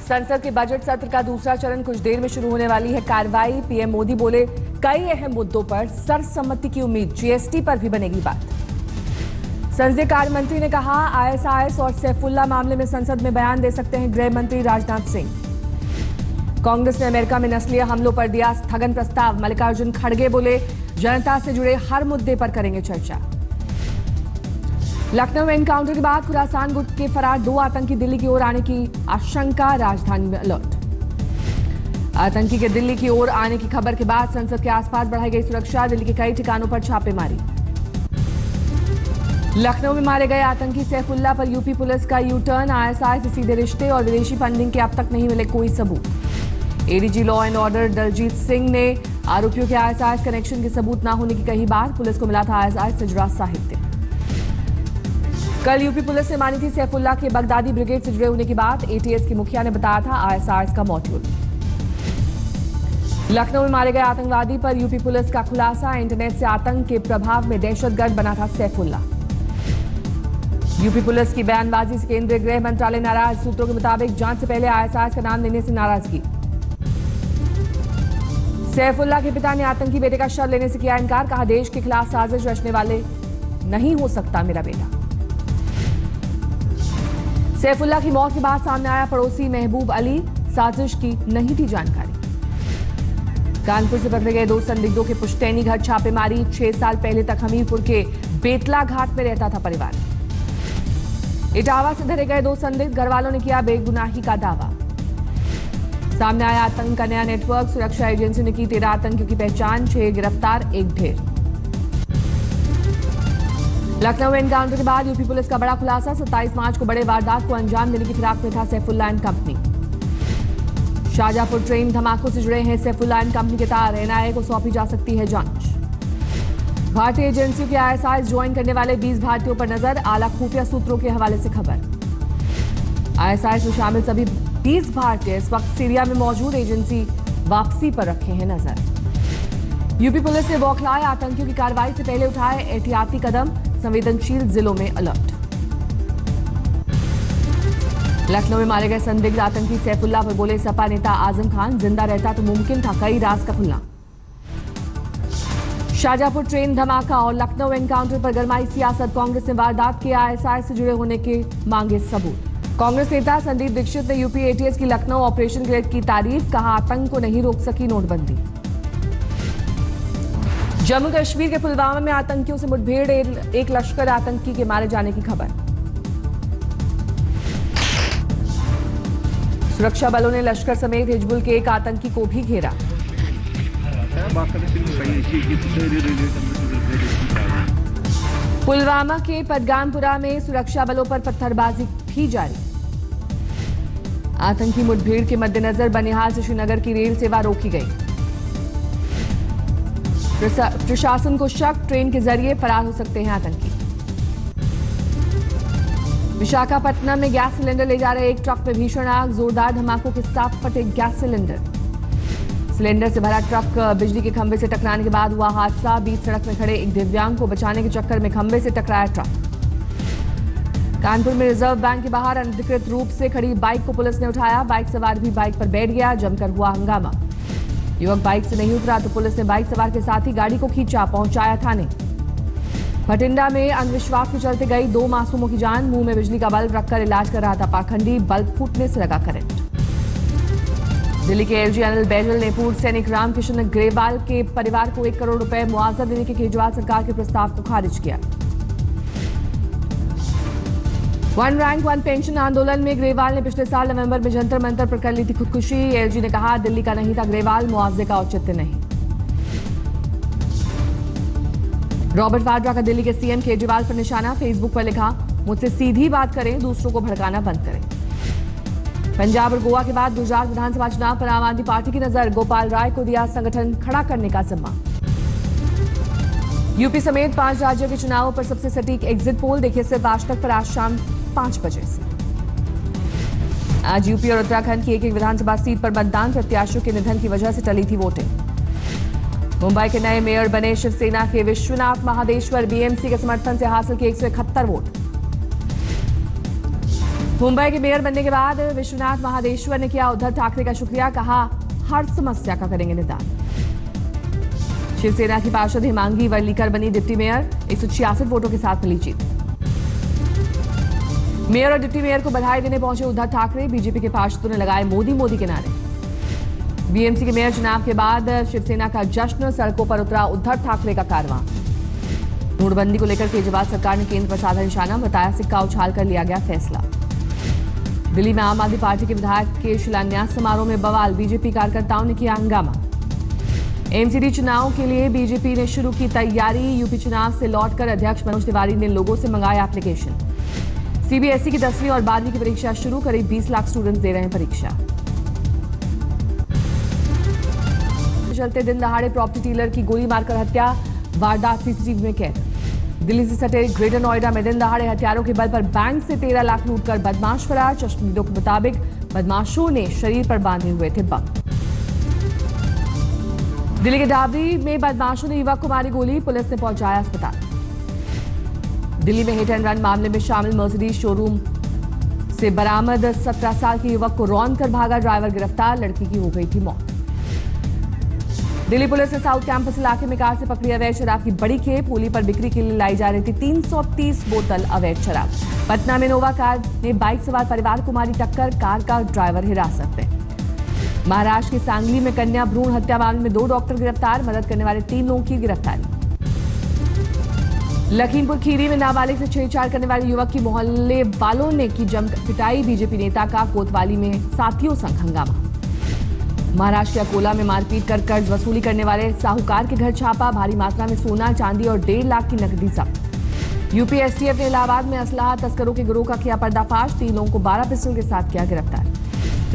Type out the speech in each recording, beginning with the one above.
संसद के बजट सत्र का दूसरा चरण कुछ देर में शुरू होने वाली है कार्रवाई। पीएम मोदी बोले कई अहम मुद्दों पर सर्वसम्मति की उम्मीद, जीएसटी पर भी बनेगी बात। संसदीय कार्य मंत्री ने कहा आईएसआईएस और सैफुल्ला मामले में संसद में बयान दे सकते हैं गृह मंत्री राजनाथ सिंह। कांग्रेस ने अमेरिका में नस्लीय हमलों पर दिया स्थगन प्रस्ताव। मल्लिकार्जुन खड़गे बोले जनता से जुड़े हर मुद्दे पर करेंगे चर्चा। लखनऊ में एनकाउंटर के बाद खुरासान गुट के फरार 2 आतंकी दिल्ली की ओर आने की आशंका, राजधानी में अलर्ट। आतंकी के दिल्ली की ओर आने की खबर के बाद संसद के आसपास बढ़ाई गई सुरक्षा, दिल्ली के कई ठिकानों पर छापेमारी। लखनऊ में मारे गए आतंकी सैफुल्ला पर यूपी पुलिस का यू टर्न, आईएसआई से सीधे रिश्ते और विदेशी फंडिंग के अब तक नहीं मिले कोई सबूत। ADG law and order Daljit Singh ने आरोपियों के आईएसआई कनेक्शन के सबूत न होने की कही बात। पुलिस को मिला था आईएसआई से जुड़ा साहित्य। कल यूपी पुलिस ने मानी थी सैफुल्ला के बगदादी ब्रिगेड से जुड़े होने की बात। एटीएस की मुखिया ने बताया था आईएसआई का मॉड्यूल। लखनऊ में मारे गए आतंकवादी पर यूपी पुलिस का खुलासा, इंटरनेट से आतंक के प्रभाव में दहशतगर्द बना था सैफुल्ला। यूपी पुलिस की बयानबाजी से केंद्रीय गृह मंत्रालय नाराज। सूत्रों के मुताबिक जांच से पहले आईएसआई का नाम लेने से नाराजगी। सैफुल्ला के पिता ने आतंकी बेटे का शव लेने से किया इनकार, कहा देश के खिलाफ साजिश रचने वाले नहीं हो सकता मेरा बेटा। सैफुल्ला की मौत के बाद सामने आया पड़ोसी महबूब अली, साजिश की नहीं थी जानकारी। कानपुर से पकड़े गए 2 संदिग्धों के पुश्तैनी घर छापेमारी। 6 साल पहले तक हमीरपुर के बेतला घाट में रहता था परिवार। इटावा से धरे गए 2 संदिग्ध, घर वालों ने किया बेगुनाही का दावा। सामने आया आतंक का नया नेटवर्क, सुरक्षा एजेंसी ने की 13 आतंकियों की पहचान, 6 गिरफ्तार, 1 ढेर। लखनऊ एनकाउंटर के बाद यूपी पुलिस का बड़ा खुलासा, 27 मार्च को बड़े वारदात को अंजाम देने की फिराक में था Saifullah and company. Shahjahanpur train धमाकों से जुड़े हैं सैफुल्ला एंड कंपनी के तार, एनआईए को सौंपी जा सकती है जांच। भारतीय एजेंसियों के आईएसआई ज्वाइन करने वाले 20 भारतीयों पर नजर, आला खुफिया सूत्रों के हवाले से खबर। आईएसआई में शामिल सभी 20 भारतीय इस वक्त सीरिया में मौजूद, एजेंसी वापसी पर रखे हैं नजर। यूपी पुलिस ने बौखलाए आतंकियों की कार्रवाई से पहले उठाए एहतियाती कदम, संवेदनशील जिलों में अलर्ट। लखनऊ में मारे गए संदिग्ध आतंकी सैफुल्ला पर बोले सपा नेता आजम खान, जिंदा रहता तो मुमकिन था कई राज का खुलना। शाहजहांपुर ट्रेन धमाका और लखनऊ एनकाउंटर पर गरमाई सियासत, कांग्रेस ने वारदात के आईएसआई से जुड़े होने के मांगे सबूत। कांग्रेस नेता संदीप दीक्षित ने यूपी एटीएस की लखनऊ ऑपरेशन ग्रेड की तारीफ, कहा आतंक को नहीं रोक सकी नोटबंदी। जम्मू कश्मीर के पुलवामा में आतंकियों से मुठभेड़, एक लश्कर आतंकी के मारे जाने की खबर। सुरक्षा बलों ने लश्कर समेत हिजबुल के एक आतंकी को भी घेरा। पुलवामा के पदगामपुरा में सुरक्षा बलों पर पत्थरबाजी भी जारी। आतंकी मुठभेड़ के मद्देनजर बनिहाल से श्रीनगर की रेल सेवा रोकी गई। प्रशासन को शक, ट्रेन के जरिए फरार हो सकते हैं आतंकी। विशाखापट्टनम में गैस सिलेंडर ले जा रहे एक ट्रक में भीषण आग, जोरदार धमाकों के साथ फटे गैस सिलेंडर से भरा ट्रक बिजली के खंभे से टकराने के बाद हुआ हादसा। बीच सड़क में खड़े एक दिव्यांग को बचाने के चक्कर में खंभे से टकराया ट्रक। कानपुर में रिजर्व बैंक के बाहर अनधिकृत रूप से खड़ी बाइक को पुलिस ने उठाया, बाइक सवार भी बाइक पर बैठ गया, जमकर हुआ हंगामा। युवक बाइक से नहीं उतरा तो पुलिस ने बाइक सवार के साथ ही गाड़ी को खींचा, पहुंचाया थाने। भटिंडा में अंधविश्वास के चलते गई 2 मासूमों की जान, मुंह में बिजली का बल्ब रखकर इलाज कर रहा था पाखंडी, बल्ब फूटने से लगा करंट। दिल्ली के एलजी अनिल बैजल ने पूर्व सैनिक रामकिशन ग्रेवाल के परिवार को 1 करोड़ रुपए मुआवजा देने के केजरीवाल सरकार के प्रस्ताव को खारिज किया। वन रैंक वन पेंशन आंदोलन में ग्रेवाल ने पिछले साल नवंबर में जंतर मंतर पर कर ली थी खुदकुशी। एलजी ने कहा दिल्ली का नहीं था ग्रेवाल, मुआवजे का औचित्य नहीं। रॉबर्ट वाड्रा का दिल्ली के सीएम केजरीवाल पर निशाना, फेसबुक पर लिखा मुझसे सीधी बात करें, दूसरों को भड़काना बंद करें। पंजाब और गोवा के बाद गुजरात विधानसभा चुनाव पर आम आदमी पार्टी की नजर, गोपाल राय को दिया संगठन खड़ा करने का जिम्मा। यूपी समेत 5 राज्यों के चुनावों पर सबसे सटीक एग्जिट पोल देखिए सिर्फ आज तक पर, आज शाम 5 बजे से। आज यूपी और उत्तराखंड की एक विधानसभा सीट पर मतदान, प्रत्याशियों के निधन की वजह से टली थी वोटिंग। मुंबई के नए मेयर बने शिवसेना के विश्वनाथ महादेश्वर, बीएमसी के समर्थन से हासिल किए 171 वोट। मुंबई के मेयर बनने के बाद विश्वनाथ महादेश्वर ने किया उद्धव ठाकरे का शुक्रिया, कहा हर समस्या का करेंगे निदान। शिवसेना की पार्षद हिमांगी वर्लीकर बनी डिप्टी मेयर, 166 वोटों के साथ मिली जीत। मेयर और डिप्टी मेयर को बधाई देने पहुंचे उद्धव ठाकरे, बीजेपी के पार्षदों ने लगाए मोदी मोदी के नारे। बीएमसी के मेयर चुनाव के बाद शिवसेना का जश्न, सड़कों पर उतरा उद्धव ठाकरे का कारवां। नोटबंदी को लेकर केजरीवाल सरकार ने केंद्र पर साधा निशाना, बताया सिक्का उछाल कर लिया गया फैसला। दिल्ली में आम आदमी पार्टी के विधायक के शिलान्यास समारोह में बवाल, बीजेपी कार्यकर्ताओं ने किया हंगामा। एमसीडी चुनाव के लिए बीजेपी ने शुरू की तैयारी, यूपी चुनाव से लौटकर अध्यक्ष मनोज तिवारी ने लोगों से मंगाया एप्लीकेशन। सीबीएसई की 10वीं और 12वीं की परीक्षा शुरू, करीब 20 लाख स्टूडेंट्स दे रहे हैं परीक्षा। चलते दिन दहाड़े प्रॉपर्टी डीलर की गोली मारकर हत्या, वारदात सीसीटीवी में कैद। दिल्ली से सटे ग्रेटर नोएडा में दिन दहाड़े हथियारों के बल पर बैंक से 13 लाख लूटकर बदमाश फरार। चश्मदीदों के मुताबिक बदमाशों ने शरीर पर बांधे हुए थे बम। दिल्ली के डाबरी में बदमाशों ने युवक को मारी गोली, पुलिस ने पहुंचाया अस्पताल। दिल्ली में हिट एंड रन मामले में शामिल मर्सिडीज शोरूम से बरामद 17 साल के युवक को रौंद कर भागा ड्राइवर गिरफ्तार, लड़की की हो गई थी मौत। दिल्ली पुलिस ने साउथ कैंपस इलाके में कार से पकड़ी अवैध शराब की बड़ी खेप, होली पर बिक्री के लिए लाई जा रही थी 330 बोतल अवैध शराब। पटना में नोवा कार ने बाइक सवार परिवार को मारी टक्कर, कार का ड्राइवर हिरासत में। महाराष्ट्र के सांगली में कन्या भ्रूण हत्या मामले में 2 डॉक्टर गिरफ्तार, मदद करने वाले 3 लोगों की गिरफ्तारी। लखीमपुर खीरी में नाबालिग से छेड़छाड़ करने वाले युवक की मोहल्ले वालों ने की जमकर पिटाई, बीजेपी नेता का कोतवाली में साथियों संग हंगामा। महाराष्ट्र के अकोला में मारपीट कर कर्ज वसूली करने वाले साहूकार के घर छापा, भारी मात्रा में सोना चांदी और 1.5 लाख की नकदी जब्त। यूपी एसटीएफ ने इलाहाबाद में असलाह तस्करों के गिरोह का किया पर्दाफाश, 3 लोगों को 12 पिस्टल के साथ किया गिरफ्तार।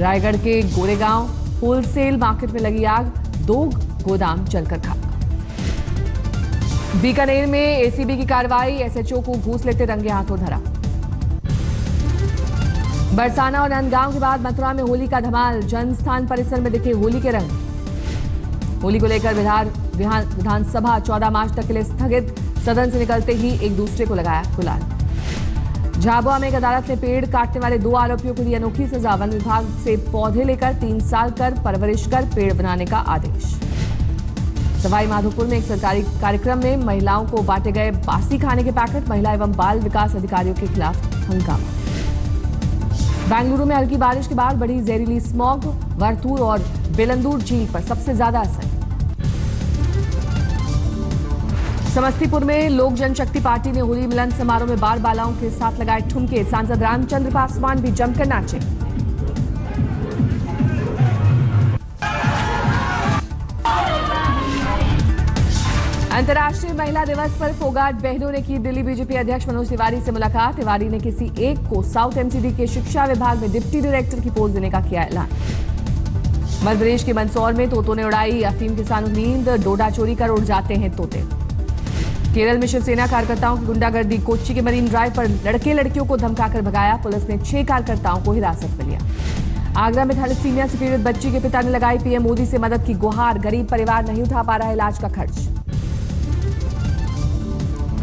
रायगढ़ के गोरेगांव होलसेल मार्केट में लगी आग, 2 गोदाम जलकर खाक। बीकानेर में एसीबी की कार्रवाई, एसएचओ को घूस लेते रंगे हाथों धरा। बरसाना और नंदगांव के बाद मथुरा में होली का धमाल, जनस्थान परिसर में दिखे होली के रंग। होली को लेकर विधानसभा 14 मार्च तक के लिए स्थगित, सदन से निकलते ही एक दूसरे को लगाया गुलाल। झाबुआ में एक अदालत ने पेड़ काटने वाले 2 आरोपियों को दी अनोखी सजा, वन विभाग से पौधे लेकर 3 साल कर परवरिश कर पेड़ बनाने का आदेश। सवाई माधोपुर में एक सरकारी कार्यक्रम में महिलाओं को बांटे गए बासी खाने के पैकेट, महिला एवं बाल विकास अधिकारियों के खिलाफ हंगामा। बेंगलुरु में हल्की बारिश के बाद बढ़ी जहरीली स्मॉग, वरतूर और बेलंदूर झील पर सबसे ज्यादा असर। समस्तीपुर में लोक जनशक्ति पार्टी ने होली मिलन समारोह में बाल बालाओं के साथ लगाए ठुमके, सांसद रामचंद्र पासवान भी जमकर नाचे। अंतर्राष्ट्रीय महिला दिवस पर फोगाट बहनों ने की दिल्ली बीजेपी अध्यक्ष मनोज तिवारी से मुलाकात। तिवारी ने किसी एक को साउथ एमसीडी के शिक्षा विभाग में डिप्टी डायरेक्टर की पोस्ट देने का किया ऐलान। मध्य प्रदेश के मंदसौर में तोतों ने उड़ाई अफीम किसानों की नींद, डोडा चोरी कर उड़ जाते हैं तोते। केरल में शिवसेना कार्यकर्ताओं की गुंडागर्दी, कोच्चि के मरीन ड्राइव पर लड़के लड़कियों को धमकाकर भगाया, पुलिस ने 6 कार्यकर्ताओं को हिरासत में लिया। आगरा में थैलेसीमिया से पीड़ित बच्ची के पिता ने लगाई पीएम मोदी से मदद की गुहार, गरीब परिवार नहीं उठा पा रहा इलाज का खर्च।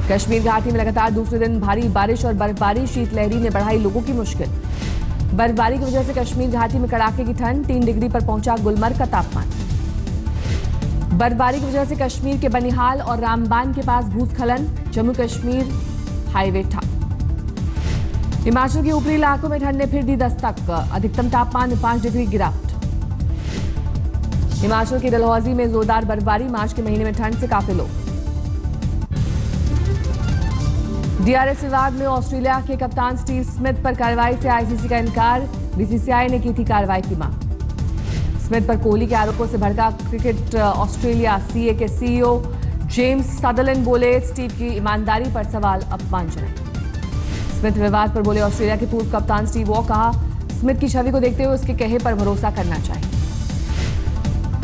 कश्मीर घाटी में लगातार दूसरे दिन भारी बारिश और बर्फबारी, शीतलहरी ने बढ़ाई लोगों की मुश्किल। बर्फबारी की वजह से कश्मीर घाटी में कड़ाके की ठंड, 3 डिग्री पर पहुंचा गुलमर्ग का तापमान। बर्फबारी की वजह से कश्मीर के बनिहाल और रामबान के पास भूस्खलन, जम्मू कश्मीर हाईवे ठप। हिमाचल के ऊपरी इलाकों में ठंड ने फिर दी दस्तक, अधिकतम तापमान में 5 डिग्री गिरावट। हिमाचल के डलहौजी में जोरदार बर्फबारी, मार्च के महीने में ठंड से काफी लोग। डीआरएस विवाद में ऑस्ट्रेलिया के कप्तान स्टीव स्मिथ पर कार्रवाई से आईसीसी का इनकार, बीसीसीआई ने की थी कार्रवाई की मांग। स्मिथ पर कोहली के आरोपों से भड़का क्रिकेट ऑस्ट्रेलिया, सीए के सीईओ जेम्स सदरलैंड बोले स्टीव की ईमानदारी पर सवाल अपमानजनक। स्मिथ विवाद पर बोले ऑस्ट्रेलिया के पूर्व कप्तान स्टीव वॉ, कहा स्मिथ की छवि को देखते हुए उसके कहे पर भरोसा करना चाहिए।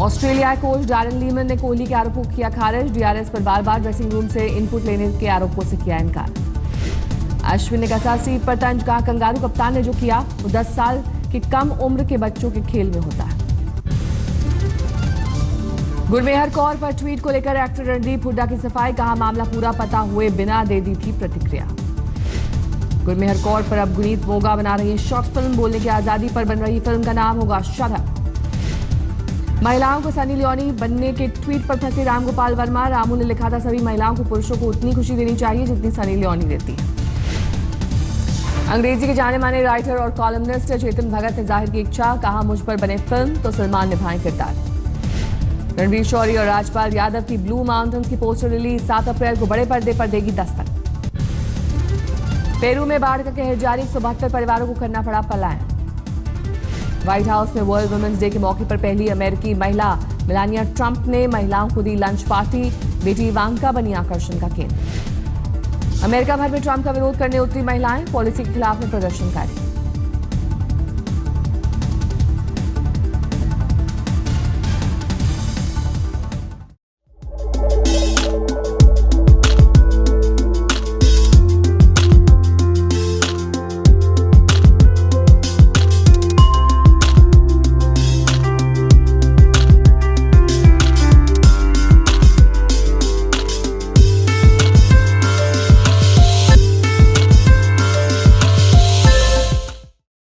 ऑस्ट्रेलिया कोच डैरेन लीमन ने कोहली के आरोपों को किया खारिज, डीआरएस पर बार बार ड्रेसिंग रूम से इनपुट लेने के आरोपों से किया इनकार। अश्विन ने कहा स्टीव पर तंज, कहा कंगारू कप्तान ने जो किया वो 10 साल की कम उम्र के बच्चों के खेल में होता है। गुरमेहर कौर पर ट्वीट को लेकर एक्टर रणदीप हुड्डा की सफाई, कहा मामला पूरा पता हुए बिना दे दी थी प्रतिक्रिया। गुरमेहर कौर पर अब गुनीत मोगा बना रही शॉर्ट फिल्म। बोलने की आजादी पर बन रही फिल्म का नाम होगा शट अप। महिलाओं को सनी लियोनी बनने के ट्वीट पर फंसे रामगोपाल वर्मा। रामू ने लिखा था, सभी महिलाओं को पुरुषों को उतनी खुशी देनी चाहिए जितनी सनी लियोनी देती है। अंग्रेजी के जाने माने राइटर और कॉलमनिस्ट चेतन भगत ने जाहिर की इच्छा, कहा मुझ पर बने फिल्म तो सलमान निभाएं किरदार। रणवीर शौरी और राजपाल यादव की ब्लू माउंटेन्स की पोस्टर रिलीज 7 अप्रैल को बड़े पर्दे पर देगी दस्तक। पेरू में बाढ़ का कहर जारी, 172 परिवारों को करना पड़ा पलायन। व्हाइट हाउस में वर्ल्ड वुमेन्स डे के मौके पर पहली अमेरिकी महिला मेलानिया ट्रंप ने महिलाओं को दी लंच पार्टी। बेटी इवांका बनी आकर्षण का केंद्र। अमेरिका भर में ट्रंप का विरोध करने उतरी महिलाएं, पॉलिसी के खिलाफ में प्रदर्शनकारी।